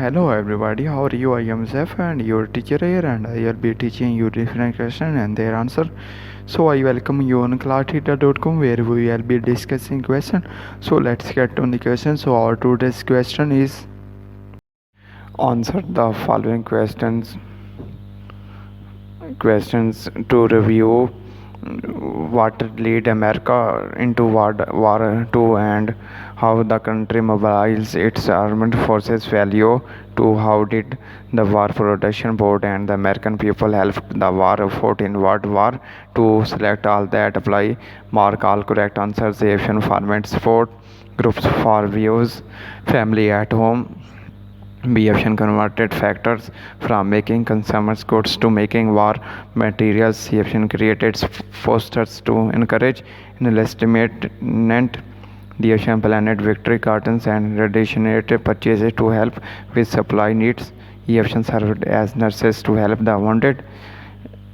Hello everybody, how are you? I am Zef and your teacher here, and I will be teaching you different questions and their answer. So I welcome you on classtheta.com where we will be discussing question. So let's get on the question. So our today's question is answer the following questions to review what led America into War II and how the country mobilized its armed forces. Value to how did the War Production Board and the American people help the war fought in World War to select all that apply. Mark all correct answers. Asian format support groups for views. Family at home. B option converted factors from making consumer goods to making war materials. C option created posters to encourage enlistment. D option planned victory cartons and reduced purchases to help with supply needs. E option served as nurses to help the wounded.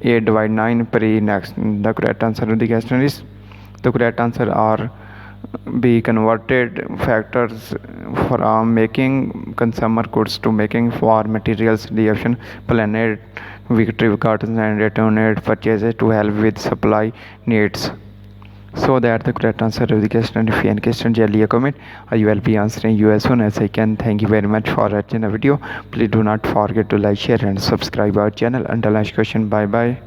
8 divide 9 pre next. The correct answer of the question is the correct answer are be converted factors from making consumer goods to making war materials. The option planned victory cartons and returned purchases to help with supply needs. So that the correct answer of the question. If you any question, leave a comment. I will be answering you as soon as I can. Thank you very much for watching the video. Please do not forget to like, share and subscribe our channel. Until next question, bye bye.